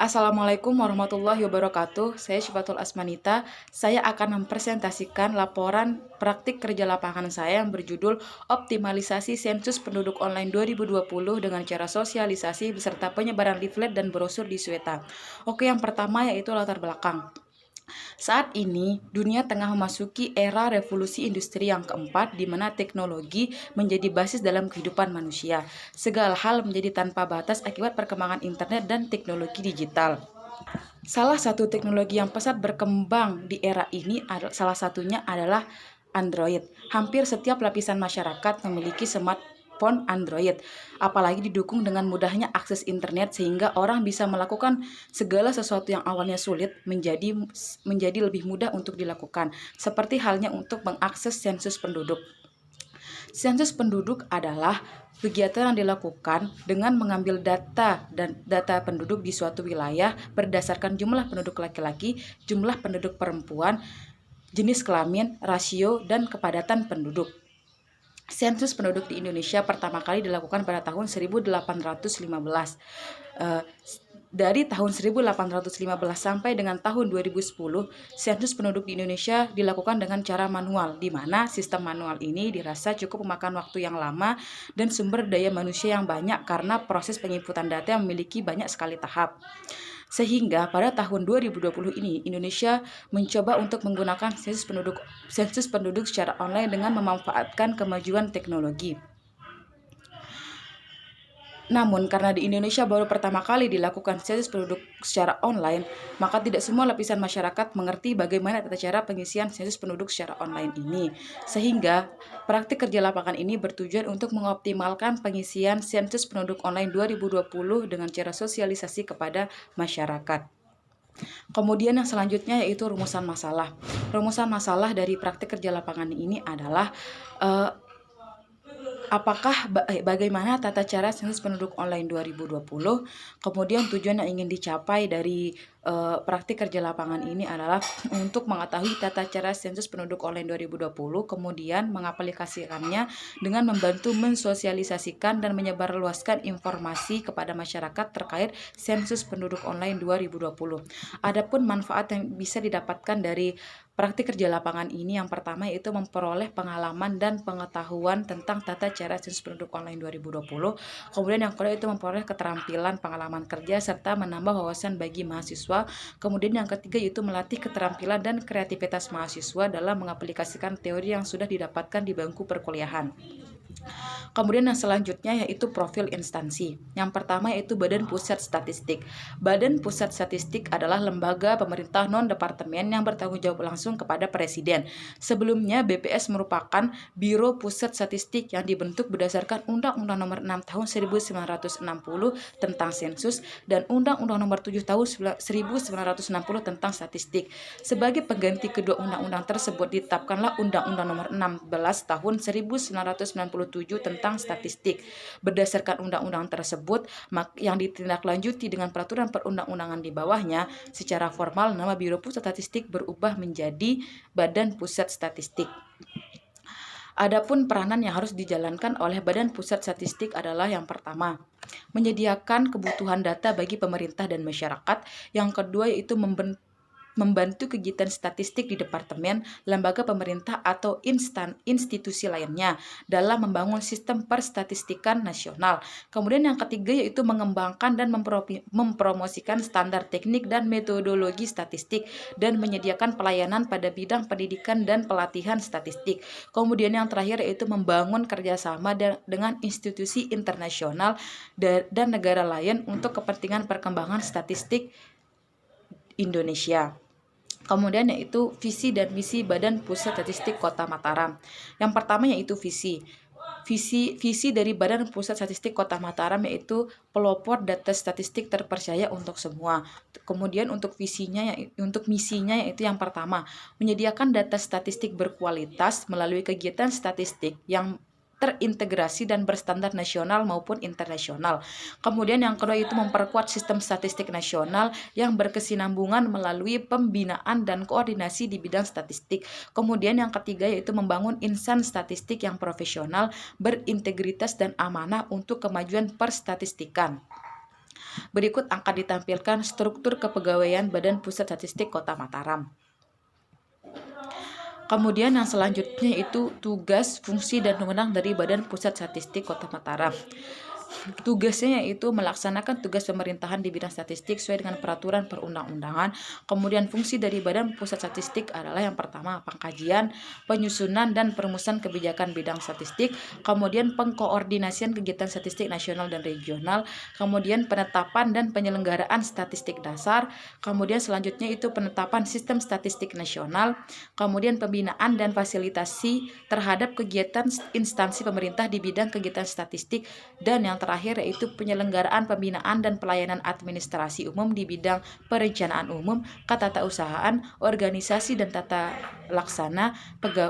Assalamualaikum warahmatullahi wabarakatuh. Saya Syifatul Asmanita. Saya akan mempresentasikan laporan praktik kerja lapangan saya yang berjudul Optimalisasi Sensus Penduduk Online 2020 dengan cara sosialisasi beserta penyebaran leaflet dan brosur di Sweta. Oke, yang pertama yaitu latar belakang. Saat ini, dunia tengah memasuki era revolusi industri yang keempat di mana teknologi menjadi basis dalam kehidupan manusia. Segala hal menjadi tanpa batas akibat perkembangan internet dan teknologi digital. Salah satu teknologi yang pesat berkembang di era ini salah satunya adalah Android. Hampir setiap lapisan masyarakat memiliki smartphone Android, apalagi didukung dengan mudahnya akses internet sehingga orang bisa melakukan segala sesuatu yang awalnya sulit menjadi lebih mudah untuk dilakukan, seperti halnya untuk mengakses sensus penduduk. Sensus penduduk adalah kegiatan yang dilakukan dengan mengambil data penduduk di suatu wilayah berdasarkan jumlah penduduk laki-laki, jumlah penduduk perempuan, jenis kelamin, rasio, dan kepadatan penduduk. Sensus penduduk di Indonesia pertama kali dilakukan pada tahun 1815. Dari tahun 1815 sampai dengan tahun 2010, sensus penduduk di Indonesia dilakukan dengan cara manual, di mana sistem manual ini dirasa cukup memakan waktu yang lama dan sumber daya manusia yang banyak karena proses penginputan data yang memiliki banyak sekali tahap. Sehingga pada tahun 2020 ini, Indonesia mencoba untuk menggunakan sensus penduduk secara online dengan memanfaatkan kemajuan teknologi. Namun, karena di Indonesia baru pertama kali dilakukan sensus penduduk secara online, maka tidak semua lapisan masyarakat mengerti bagaimana tata cara pengisian sensus penduduk secara online ini. Sehingga, praktik kerja lapangan ini bertujuan untuk mengoptimalkan pengisian sensus penduduk online 2020 dengan cara sosialisasi kepada masyarakat. Kemudian yang selanjutnya yaitu rumusan masalah. Rumusan masalah dari praktik kerja lapangan ini adalah bagaimana tata cara sensus penduduk online 2020, kemudian tujuan yang ingin dicapai dari praktik kerja lapangan ini adalah untuk mengetahui tata cara sensus penduduk online 2020, kemudian mengaplikasikannya dengan membantu mensosialisasikan dan menyebarluaskan informasi kepada masyarakat terkait sensus penduduk online 2020. Adapun manfaat yang bisa didapatkan dari praktik kerja lapangan ini yang pertama yaitu memperoleh pengalaman dan pengetahuan tentang tata cara sensus penduduk online 2020. Kemudian yang kedua itu memperoleh keterampilan pengalaman kerja serta menambah wawasan bagi mahasiswa. Kemudian yang ketiga yaitu melatih keterampilan dan kreativitas mahasiswa dalam mengaplikasikan teori yang sudah didapatkan di bangku perkuliahan. Kemudian yang selanjutnya yaitu profil instansi. Yang pertama yaitu Badan Pusat Statistik. Badan Pusat Statistik adalah lembaga pemerintah non-departemen yang bertanggung jawab langsung kepada Presiden. Sebelumnya BPS merupakan Biro Pusat Statistik yang dibentuk berdasarkan Undang-Undang Nomor 6 Tahun 1960 tentang Sensus dan Undang-Undang Nomor 7 Tahun 1960 tentang Statistik. Sebagai pengganti kedua undang-undang tersebut ditetapkanlah Undang-Undang Nomor 16 Tahun 1997 tentang statistik. Berdasarkan undang-undang tersebut yang ditindaklanjuti dengan peraturan perundang-undangan di bawahnya, secara formal nama Biro Pusat Statistik berubah menjadi Badan Pusat Statistik. Adapun peranan yang harus dijalankan oleh Badan Pusat Statistik adalah yang pertama, menyediakan kebutuhan data bagi pemerintah dan masyarakat. Yang kedua yaitu membantu kegiatan statistik di departemen, lembaga pemerintah atau institusi lainnya dalam membangun sistem perstatistikan nasional. Kemudian yang ketiga yaitu mengembangkan dan mempromosikan standar teknik dan metodologi statistik dan menyediakan pelayanan pada bidang pendidikan dan pelatihan statistik. Kemudian yang terakhir yaitu membangun kerjasama dengan institusi internasional dan negara lain untuk kepentingan perkembangan statistik Indonesia. Kemudian yaitu visi dan misi Badan Pusat Statistik Kota Mataram. Yang pertama yaitu visi. Visi dari Badan Pusat Statistik Kota Mataram yaitu pelopor data statistik terpercaya untuk semua. Kemudian untuk misinya yaitu yang pertama, menyediakan data statistik berkualitas melalui kegiatan statistik yang terintegrasi dan berstandar nasional maupun internasional. Kemudian yang kedua itu memperkuat sistem statistik nasional yang berkesinambungan melalui pembinaan dan koordinasi di bidang statistik. Kemudian yang ketiga yaitu membangun insan statistik yang profesional, berintegritas dan amanah untuk kemajuan perstatistikan. Berikut akan ditampilkan struktur kepegawaian Badan Pusat Statistik Kota Mataram. Kemudian yang selanjutnya itu tugas, fungsi, dan wewenang dari Badan Pusat Statistik Kota Mataram. Tugasnya yaitu melaksanakan tugas pemerintahan di bidang statistik sesuai dengan peraturan perundang-undangan. Kemudian fungsi dari Badan Pusat Statistik adalah yang pertama pengkajian, penyusunan, dan perumusan kebijakan bidang statistik. Kemudian pengkoordinasian kegiatan statistik nasional dan regional. Kemudian penetapan dan penyelenggaraan statistik dasar. Kemudian selanjutnya itu penetapan sistem statistik nasional. Kemudian pembinaan dan fasilitasi terhadap kegiatan instansi pemerintah di bidang kegiatan statistik. Dan yang terakhir yaitu penyelenggaraan pembinaan dan pelayanan administrasi umum di bidang perencanaan umum, ketatausahaan, organisasi dan tata laksana,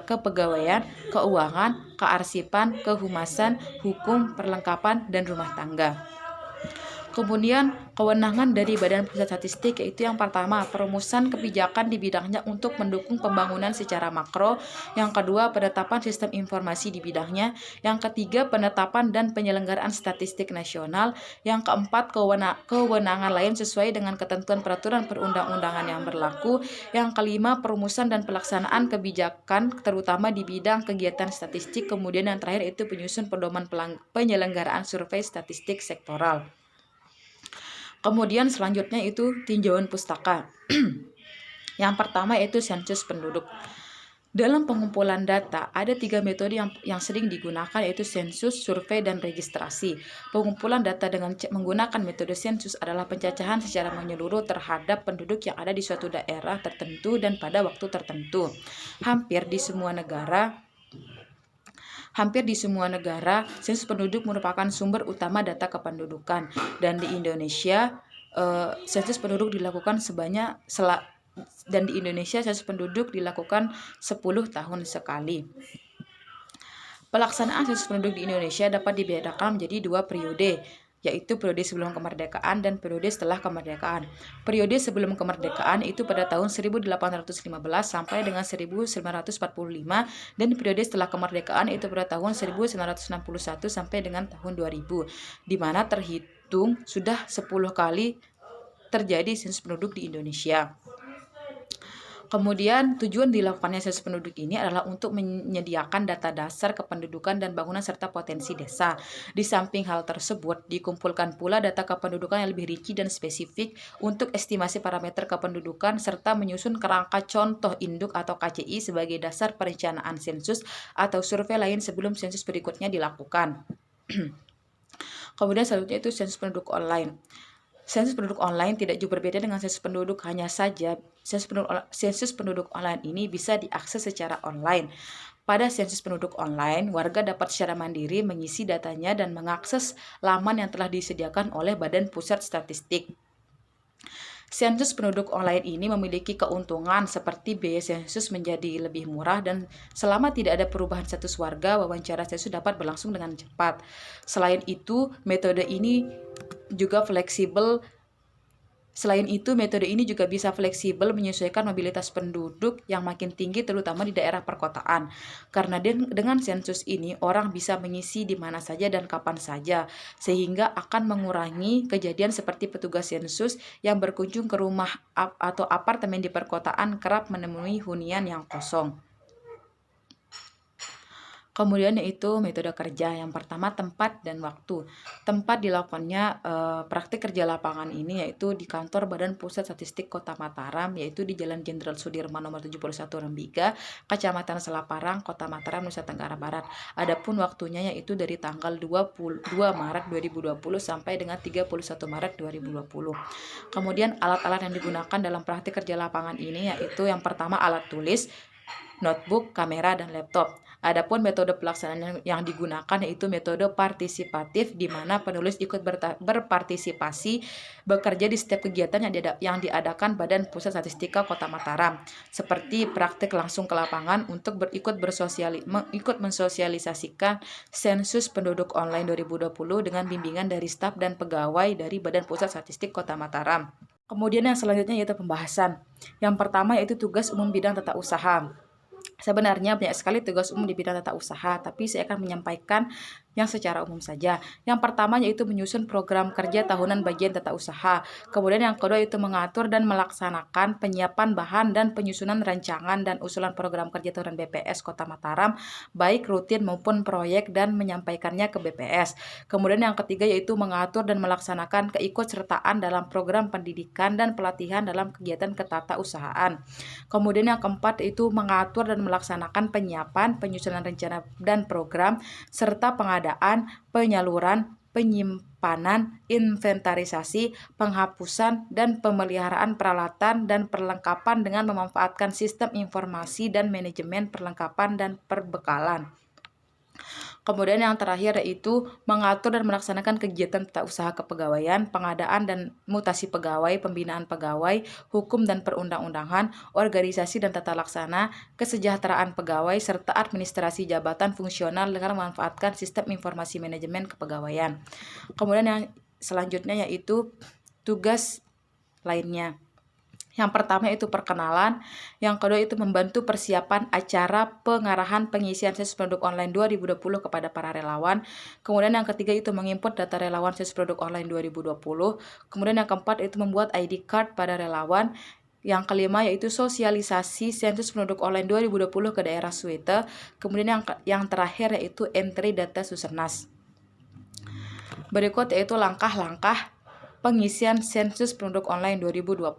kepegawaian, keuangan, kearsipan, kehumasan, hukum, perlengkapan, dan rumah tangga. Kemudian kewenangan dari Badan Pusat Statistik yaitu yang pertama perumusan kebijakan di bidangnya untuk mendukung pembangunan secara makro, yang kedua penetapan sistem informasi di bidangnya, yang ketiga penetapan dan penyelenggaraan statistik nasional, yang keempat kewenangan lain sesuai dengan ketentuan peraturan perundang-undangan yang berlaku, yang kelima perumusan dan pelaksanaan kebijakan terutama di bidang kegiatan statistik, kemudian yang terakhir itu penyusun pedoman penyelenggaraan survei statistik sektoral. Kemudian selanjutnya itu tinjauan pustaka. Yang pertama yaitu sensus penduduk. Dalam pengumpulan data, ada 3 metode yang sering digunakan yaitu sensus, survei, dan registrasi. Pengumpulan data dengan menggunakan metode sensus adalah pencacahan secara menyeluruh terhadap penduduk yang ada di suatu daerah tertentu dan pada waktu tertentu. Hampir di semua negara, sensus penduduk merupakan sumber utama data kependudukan. Dan di Indonesia, sensus penduduk dilakukan sensus penduduk dilakukan 10 tahun sekali. Pelaksanaan sensus penduduk di Indonesia dapat dibedakan menjadi 2 periode, yaitu periode sebelum kemerdekaan dan periode setelah kemerdekaan. Periode sebelum kemerdekaan itu pada tahun 1815 sampai dengan 1945, dan periode setelah kemerdekaan itu pada tahun 1961 sampai dengan tahun 2000, di mana terhitung sudah 10 kali terjadi sensus penduduk di Indonesia. Kemudian tujuan dilakukannya sensus penduduk ini adalah untuk menyediakan data dasar kependudukan dan bangunan serta potensi desa. Di samping hal tersebut, dikumpulkan pula data kependudukan yang lebih rinci dan spesifik untuk estimasi parameter kependudukan serta menyusun kerangka contoh induk atau KCI sebagai dasar perencanaan sensus atau survei lain sebelum sensus berikutnya dilakukan. Kemudian selanjutnya itu sensus penduduk online. Sensus penduduk online tidak jauh berbeda dengan sensus penduduk, hanya saja sensus penduduk online ini bisa diakses secara online. Pada sensus penduduk online, warga dapat secara mandiri mengisi datanya dan mengakses laman yang telah disediakan oleh Badan Pusat Statistik. Sensus penduduk online ini memiliki keuntungan seperti biaya sensus menjadi lebih murah dan selama tidak ada perubahan status warga, wawancara sensus dapat berlangsung dengan cepat. Selain itu, metode ini juga bisa fleksibel menyesuaikan mobilitas penduduk yang makin tinggi terutama di daerah perkotaan. Karena dengan sensus ini orang bisa mengisi di mana saja dan kapan saja, sehingga akan mengurangi kejadian seperti petugas sensus yang berkunjung ke rumah atau apartemen di perkotaan kerap menemui hunian yang kosong. Kemudian yaitu metode kerja. Yang pertama tempat dan waktu. Tempat dilakukannya praktik kerja lapangan ini yaitu di kantor Badan Pusat Statistik Kota Mataram, yaitu di Jalan Jenderal Sudirman nomor 71 Rembiga, Kecamatan Selaparang, Kota Mataram, Nusa Tenggara Barat. Adapun waktunya yaitu dari tanggal 22 Maret 2020 sampai dengan 31 Maret 2020. Kemudian alat-alat yang digunakan dalam praktik kerja lapangan ini yaitu yang pertama alat tulis, notebook, kamera, dan laptop. Adapun metode pelaksanaan yang digunakan yaitu metode partisipatif, di mana penulis ikut berpartisipasi bekerja di setiap kegiatan yang diadakan Badan Pusat Statistika Kota Mataram, seperti praktik langsung ke lapangan untuk ikut mensosialisasikan sensus penduduk online 2020 dengan bimbingan dari staf dan pegawai dari Badan Pusat Statistik Kota Mataram. Kemudian yang selanjutnya yaitu pembahasan. Yang pertama yaitu tugas umum bidang tata usaha. Sebenarnya banyak sekali tugas umum di bidang tata usaha, tapi saya akan menyampaikan yang secara umum saja. Yang pertama yaitu menyusun program kerja tahunan bagian tata usaha. Kemudian yang kedua itu mengatur dan melaksanakan penyiapan bahan dan penyusunan rancangan dan usulan program kerja tahunan BPS Kota Mataram, baik rutin maupun proyek, dan menyampaikannya ke BPS. Kemudian yang ketiga yaitu mengatur dan melaksanakan keikutsertaan dalam program pendidikan dan pelatihan dalam kegiatan ketatausahaan. Kemudian yang keempat itu mengatur dan melaksanakan penyiapan, penyusunan rencana dan program, serta pengadaan, penyaluran, penyimpanan, inventarisasi, penghapusan, dan pemeliharaan peralatan dan perlengkapan dengan memanfaatkan sistem informasi dan manajemen perlengkapan dan perbekalan. Kemudian yang terakhir yaitu mengatur dan melaksanakan kegiatan tata usaha kepegawaian, pengadaan dan mutasi pegawai, pembinaan pegawai, hukum dan perundang-undangan, organisasi dan tata laksana, kesejahteraan pegawai, serta administrasi jabatan fungsional dengan memanfaatkan sistem informasi manajemen kepegawaian. Kemudian yang selanjutnya yaitu tugas lainnya. Yang pertama itu perkenalan, yang kedua itu membantu persiapan acara pengarahan pengisian sensus penduduk online 2020 kepada para relawan. Kemudian yang ketiga itu menginput data relawan sensus penduduk online 2020. Kemudian yang keempat itu membuat ID card pada relawan. Yang kelima yaitu sosialisasi sensus penduduk online 2020 ke daerah Suite. Kemudian yang terakhir yaitu entry data Susenas. Berikut yaitu langkah-langkah pengisian sensus penduduk online 2020.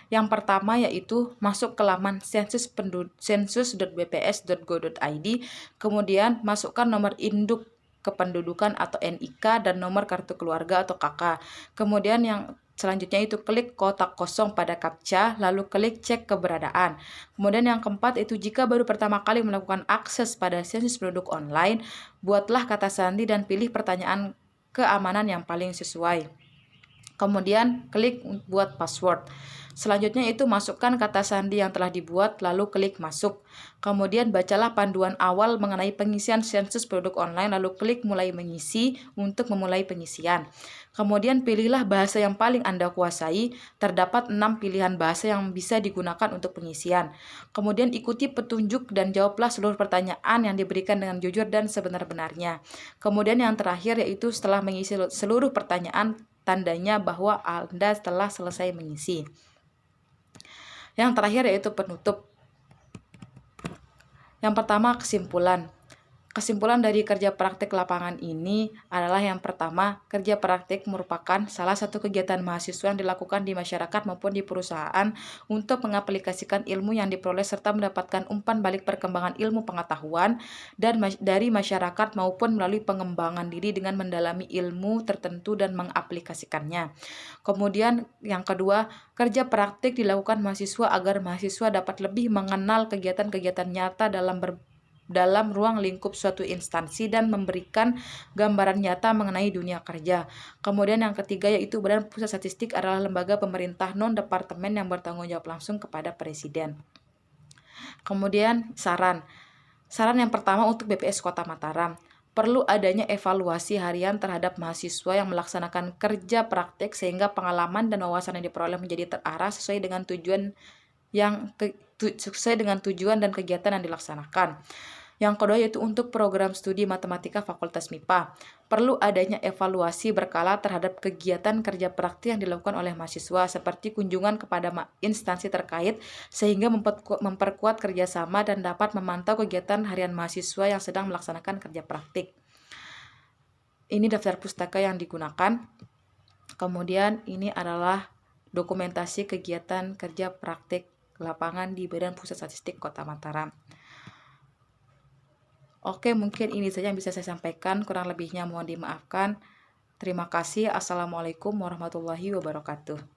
Yang pertama yaitu masuk ke laman sensus.bps.go.id, kemudian masukkan nomor induk kependudukan atau NIK dan nomor kartu keluarga atau KK. Kemudian yang selanjutnya itu klik kotak kosong pada CAPTCHA, lalu klik cek keberadaan. Kemudian yang keempat itu jika baru pertama kali melakukan akses pada sensus penduduk online, buatlah kata sandi dan pilih pertanyaan keamanan yang paling sesuai. Kemudian klik buat password. Selanjutnya itu masukkan kata sandi yang telah dibuat, lalu klik masuk. Kemudian bacalah panduan awal mengenai pengisian sensus penduduk online, lalu klik mulai mengisi untuk memulai pengisian. Kemudian pilihlah bahasa yang paling Anda kuasai, terdapat 6 pilihan bahasa yang bisa digunakan untuk pengisian. Kemudian ikuti petunjuk dan jawablah seluruh pertanyaan yang diberikan dengan jujur dan sebenar-benarnya. Kemudian yang terakhir yaitu setelah mengisi seluruh pertanyaan, tandanya bahwa Anda telah selesai mengisi. Yang terakhir yaitu penutup. Yang pertama kesimpulan. Kesimpulan dari kerja praktik lapangan ini adalah yang pertama, kerja praktik merupakan salah satu kegiatan mahasiswa yang dilakukan di masyarakat maupun di perusahaan untuk mengaplikasikan ilmu yang diperoleh serta mendapatkan umpan balik perkembangan ilmu pengetahuan dan dari masyarakat maupun melalui pengembangan diri dengan mendalami ilmu tertentu dan mengaplikasikannya. Kemudian yang kedua, kerja praktik dilakukan mahasiswa agar mahasiswa dapat lebih mengenal kegiatan-kegiatan nyata dalam ruang lingkup suatu instansi dan memberikan gambaran nyata mengenai dunia kerja. Kemudian yang ketiga yaitu Badan Pusat Statistik adalah lembaga pemerintah non-departemen yang bertanggung jawab langsung kepada Presiden. Kemudian saran yang pertama untuk BPS Kota Mataram. Perlu adanya evaluasi harian terhadap mahasiswa yang melaksanakan kerja praktik sehingga pengalaman dan wawasan yang diperoleh menjadi terarah sesuai dengan tujuan dan kegiatan yang dilaksanakan. Yang kedua yaitu untuk program studi matematika Fakultas MIPA. Perlu adanya evaluasi berkala terhadap kegiatan kerja praktik yang dilakukan oleh mahasiswa seperti kunjungan kepada instansi terkait sehingga memperkuat kerjasama dan dapat memantau kegiatan harian mahasiswa yang sedang melaksanakan kerja praktik. Ini daftar pustaka yang digunakan. Kemudian ini adalah dokumentasi kegiatan kerja praktik lapangan di Badan Pusat Statistik Kota Mataram. Oke, mungkin ini saja yang bisa saya sampaikan. Kurang lebihnya mohon dimaafkan. Terima kasih. Assalamualaikum warahmatullahi wabarakatuh.